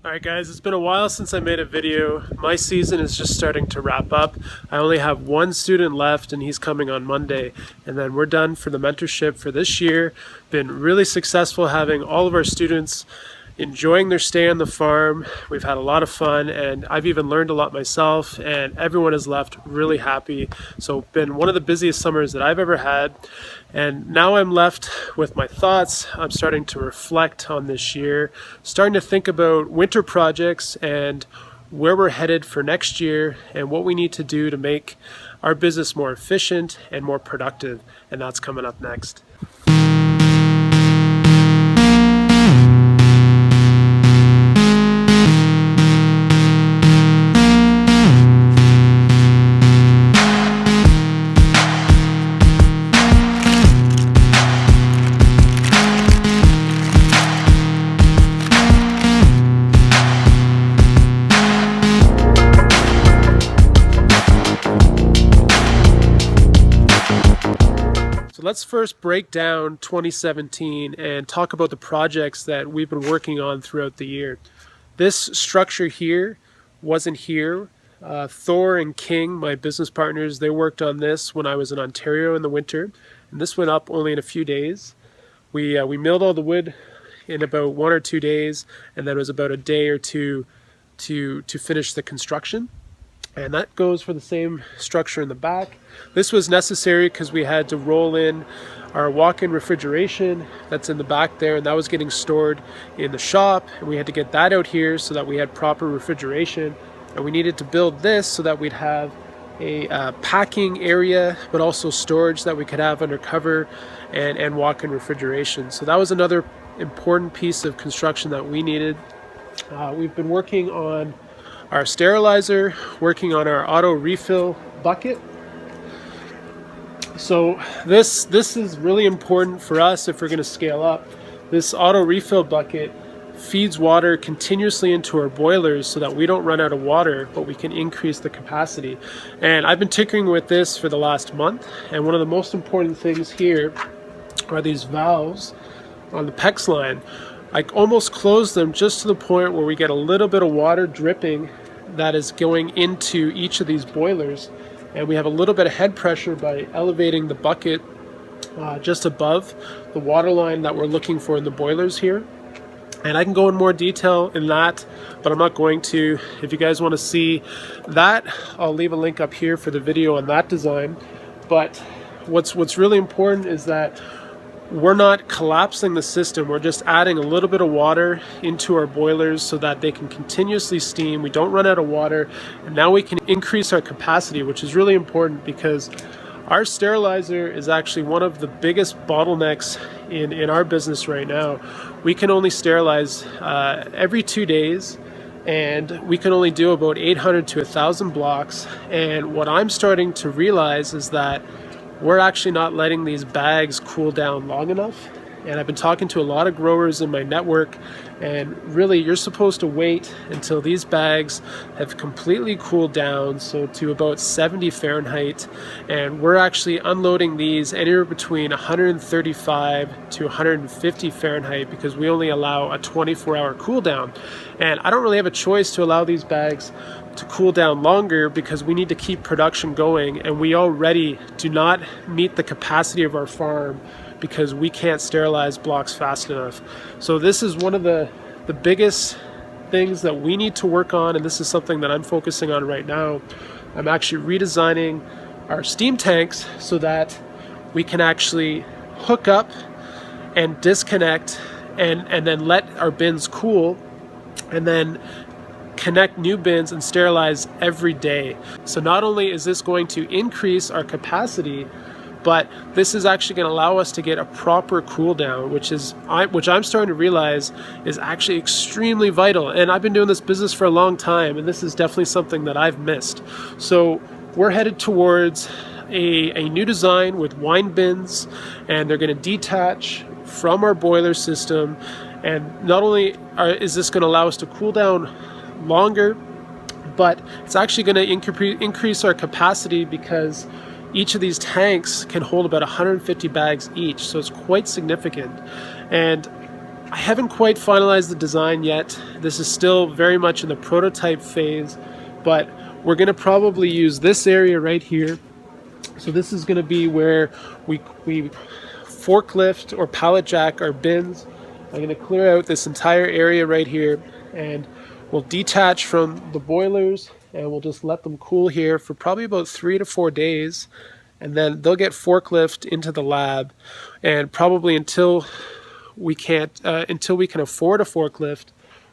Alright guys, it's been a while since I made a video. My season is just starting to wrap up. I only have one student left and he's coming on Monday, and then we're done for the mentorship for this year. Been really successful having all of our students enjoying their stay on the farm. We've had a lot of fun and I've even learned a lot myself, and everyone has left really happy. So been one of the busiest summers that I've ever had, and now I'm left with my thoughts. I'm starting to reflect on this year, starting to think about winter projects and where we're headed for next year and what we need to do to make our business more efficient and more productive, and that's coming up next. Let's first break down 2017 and talk about the projects that we've been working on throughout the year. This structure here wasn't here. Thor and King, my business partners, they worked on this when I was in Ontario in the winter, and this went up only in a few days. We milled all the wood in about 1 or 2 days, and then it was about a day or two to finish the construction. And that goes for the same structure in the back. This was necessary because we had to roll in our walk-in refrigeration that's in the back there, and that was getting stored in the shop, and we had to get that out here so that we had proper refrigeration. And we needed to build this so that we'd have a packing area, but also storage that we could have under cover and walk-in refrigeration. So that was another important piece of construction that we needed. We've been working on our sterilizer, working on our auto refill bucket. So this is really important for us if we're going to scale up. This auto refill bucket feeds water continuously into our boilers so that we don't run out of water, but we can increase the capacity. And I've been tinkering with this for the last month, and one of the most important things here are these valves on the PEX line. I almost close them just to the point where we get a little bit of water dripping that is going into each of these boilers, and we have a little bit of head pressure by elevating the bucket just above the water line that we're looking for in the boilers here. And I can go in more detail in that, but I'm not going to. If you guys want to see that, I'll leave a link up here for the video on that design. But what's really important is that we're not collapsing the system. We're just adding a little bit of water into our boilers so that they can continuously steam. We don't run out of water, and now we can increase our capacity, which is really important because our sterilizer is actually one of the biggest bottlenecks in our business right now. We can only sterilize every 2 days, and we can only do about 800 to 1,000 blocks. And what I'm starting to realize is that we're actually not letting these bags cool down long enough. And I've been talking to a lot of growers in my network, and really you're supposed to wait until these bags have completely cooled down, so to about 70 Fahrenheit, and we're actually unloading these anywhere between 135 to 150 Fahrenheit because we only allow a 24-hour cool down. And I don't really have a choice to allow these bags to cool down longer because we need to keep production going, and we already do not meet the capacity of our farm because we can't sterilize blocks fast enough. So this is one of the biggest things that we need to work on, and this is something that I'm focusing on right now. I'm actually redesigning our steam tanks so that we can actually hook up and disconnect and then let our bins cool, and then connect new bins and sterilize every day. So not only is this going to increase our capacity, but this is actually going to allow us to get a proper cool down, which I'm starting to realize is actually extremely vital. And I've been doing this business for a long time, and this is definitely something that I've missed. So we're headed towards a new design with wine bins, and they're going to detach from our boiler system. And not only is this going to allow us to cool down longer, but it's actually going to increase our capacity because each of these tanks can hold about 150 bags each, so it's quite significant. And I haven't quite finalized the design yet. This is still very much in the prototype phase, but we're going to probably use this area right here. So this is going to be where we forklift or pallet jack our bins. I'm going to clear out this entire area right here, and we'll detach from the boilers and we'll just let them cool here for probably about 3 to 4 days, and then they'll get forklift into the lab, and probably until we can afford a forklift,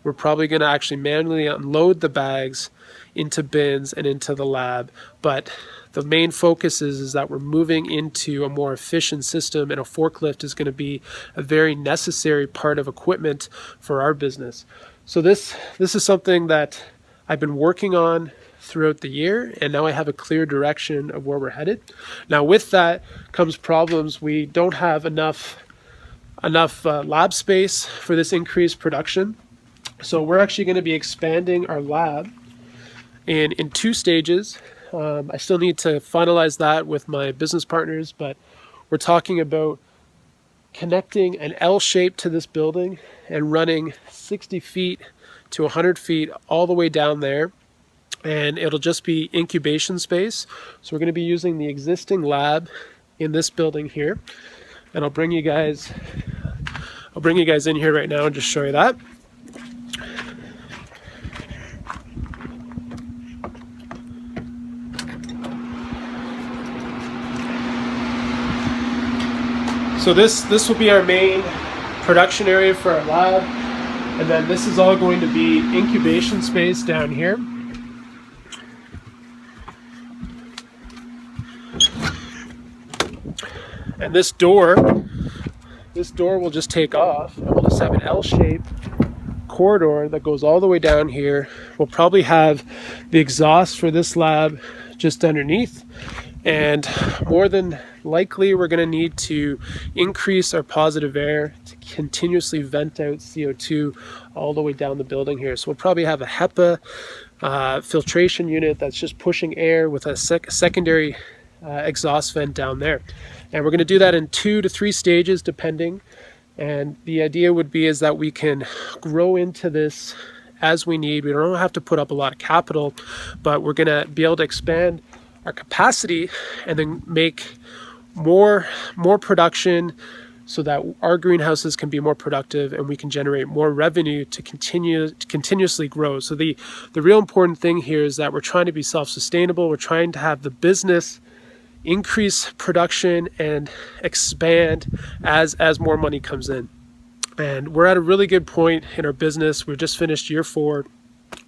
we're probably going to actually manually unload the bags into bins and into the lab. But the main focus is that we're moving into a more efficient system, and a forklift is going to be a very necessary part of equipment for our business. So this is something that I've been working on throughout the year, and now I have a clear direction of where we're headed. Now with that comes problems. We don't have enough lab space for this increased production. So we're actually going to be expanding our lab in 2 stages. I still need to finalize that with my business partners, but we're talking about connecting an L shape to this building and running 60 feet to 100 feet all the way down there, and it'll just be incubation space. So we're going to be using the existing lab in this building here, and I'll bring you guys in here right now and just show you that. So this will be our main production area for our lab, and then this is all going to be incubation space down here. And this door will just take off, and we'll just have an L-shaped corridor that goes all the way down here. We'll probably have the exhaust for this lab just underneath, and more than likely we're going to need to increase our positive air to continuously vent out CO2 all the way down the building here. So we'll probably have a HEPA filtration unit that's just pushing air with a secondary exhaust vent down there. And we're going to do that in 2 to 3 stages depending. And the idea would be is that we can grow into this as we need. We don't have to put up a lot of capital, but we're going to be able to expand our capacity and then make more production so that our greenhouses can be more productive and we can generate more revenue to continuously grow. So the real important thing here is that we're trying to be self-sustainable. We're trying to have the business increase production and expand as more money comes in. And we're at a really good point in our business. We've just finished year 4.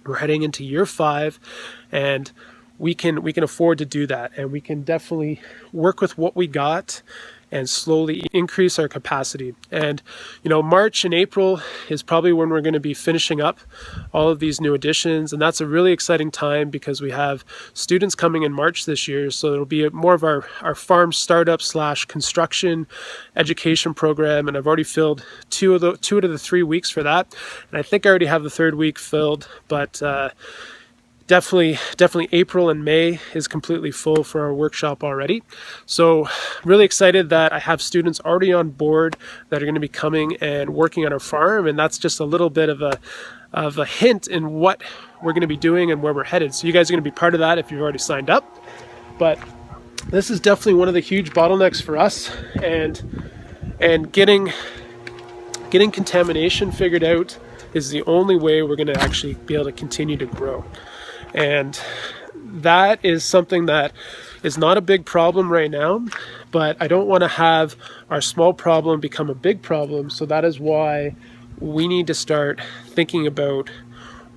We're heading into year 5, and we can afford to do that, and we can definitely work with what we got and slowly increase our capacity. And March and April is probably when we're going to be finishing up all of these new additions, and that's a really exciting time because we have students coming in March this year. So it'll be more of our farm startup / construction education program, and I've already filled two of the 3 weeks for that, and I think I already have the 3rd week filled, but Definitely April and May is completely full for our workshop already. So really excited that I have students already on board that are going to be coming and working on our farm, and that's just a little bit of a hint in what we're going to be doing and where we're headed. So you guys are going to be part of that if you've already signed up. But this is definitely one of the huge bottlenecks for us, and getting contamination figured out is the only way we're going to actually be able to continue to grow. And that is something that is not a big problem right now, but I don't want to have our small problem become a big problem. So that is why we need to start thinking about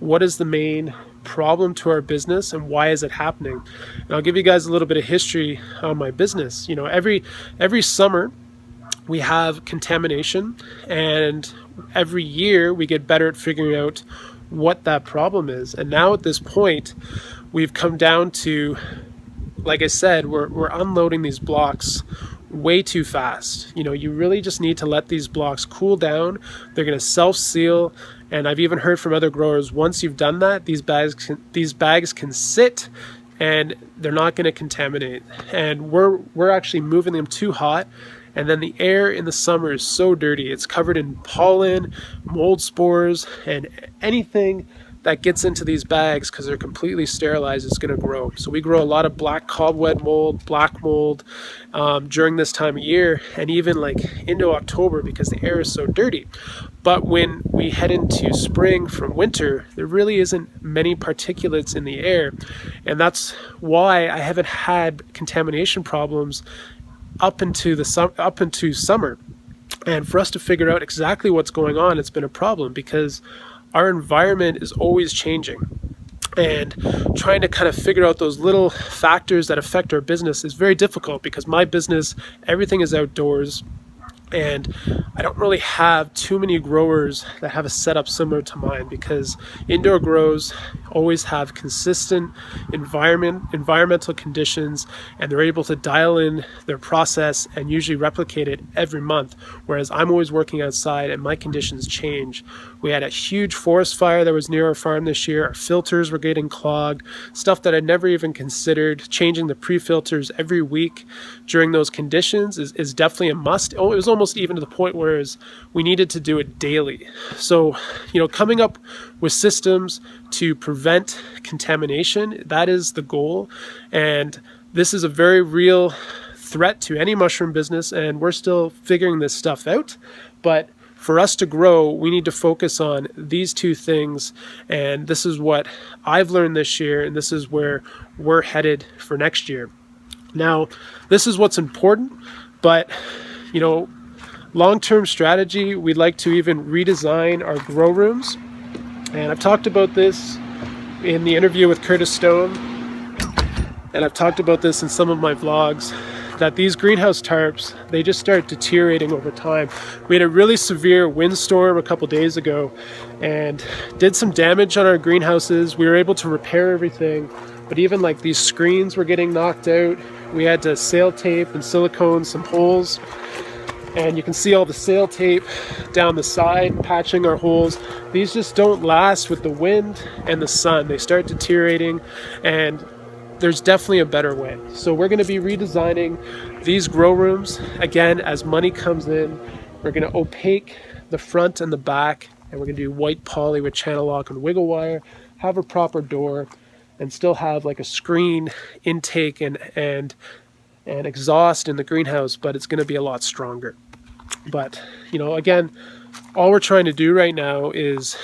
what is the main problem to our business and why is it happening. And I'll give you guys a little bit of history on my business. Every summer we have contamination, and every year we get better at figuring out what that problem is. And now at this point we've come down to, like I said, we're unloading these blocks way too fast. You really just need to let these blocks cool down. They're going to self-seal, and I've even heard from other growers, once you've done that, these bags can sit and they're not going to contaminate. And we're actually moving them too hot, And then the air in the summer is so dirty. It's covered in pollen, mold spores, and anything that gets into these bags, because they're completely sterilized, is going to grow. So we grow a lot of black cobweb mold, black mold during this time of year, and even like into October, because the air is so dirty. But when we head into spring from winter, there really isn't many particulates in the air, and that's why I haven't had contamination problems up into summer. And for us to figure out exactly what's going on, it's been a problem, because our environment is always changing, and trying to kind of figure out those little factors that affect our business is very difficult, because my business, everything is outdoors, and I don't really have too many growers that have a setup similar to mine, because indoor grows always have consistent environmental conditions, and they're able to dial in their process and usually replicate it every month, whereas I'm always working outside and my conditions change. We had a huge forest fire that was near our farm this year. Our filters were getting clogged, stuff that I never even considered. Changing the pre-filters every week during those conditions is definitely a must. It was almost even to the point where we needed to do it daily. So, coming up with systems to prevent contamination, that is the goal. And this is a very real threat to any mushroom business, and we're still figuring this stuff out. But for us to grow, we need to focus on these two things, and this is what I've learned this year, and this is where we're headed for next year. Now, this is what's important, but long-term strategy, we'd like to even redesign our grow rooms, and I've talked about this in the interview with Curtis Stone, and I've talked about this in some of my vlogs, that these greenhouse tarps, they just start deteriorating over time. We had a really severe windstorm a couple days ago and did some damage on our greenhouses. We were able to repair everything, but even like these screens were getting knocked out. We had to sail tape and silicone some holes, and you can see all the sail tape down the side patching our holes. These just don't last with the wind and the sun. They start deteriorating, and there's definitely a better way. So we're going to be redesigning these grow rooms. Again, as money comes in, we're going to opaque the front and the back, and we're going to do white poly with channel lock and wiggle wire, have a proper door, and still have like a screen intake and exhaust in the greenhouse, but it's going to be a lot stronger. But again, all we're trying to do right now is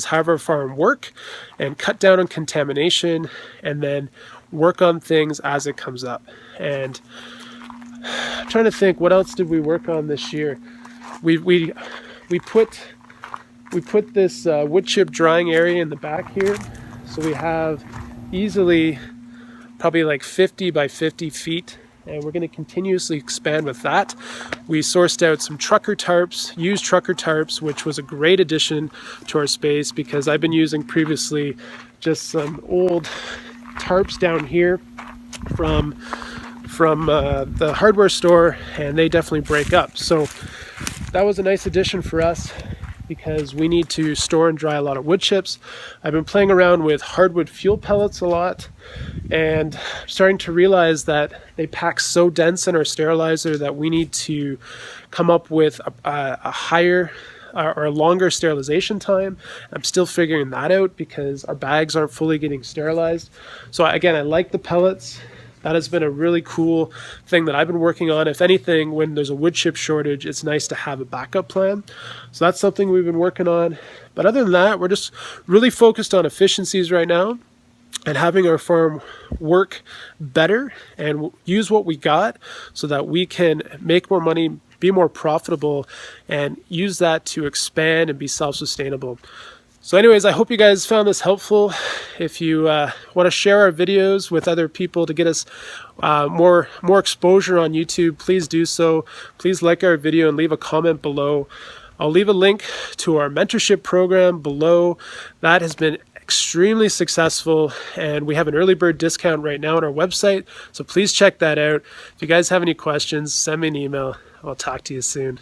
have our farm work and cut down on contamination, and then work on things as it comes up. And I'm trying to think, what else did we work on this year? We put this wood chip drying area in the back here, so we have easily probably like 50 by 50 feet, and we're going to continuously expand with that. We sourced out some trucker tarps, used trucker tarps, which was a great addition to our space, because I've been using previously just some old tarps down here from the hardware store, and they definitely break up. So that was a nice addition for us, because we need to store and dry a lot of wood chips. I've been playing around with hardwood fuel pellets a lot, and I'm starting to realize that they pack so dense in our sterilizer that we need to come up with a higher or a longer sterilization time. I'm still figuring that out, because our bags aren't fully getting sterilized. So again, I like the pellets. That has been a really cool thing that I've been working on. If anything, when there's a wood chip shortage, it's nice to have a backup plan. So that's something we've been working on. But other than that, we're just really focused on efficiencies right now, and having our farm work better and use what we got so that we can make more money, be more profitable, and use that to expand and be self-sustainable. So anyways, I hope you guys found this helpful. If you want to share our videos with other people to get us more exposure on YouTube, please do so. Please like our video and leave a comment below. I'll leave a link to our mentorship program below. That has been extremely successful, and we have an early bird discount right now on our website, so please check that out. If you guys have any questions, send me an email. I'll talk to you soon.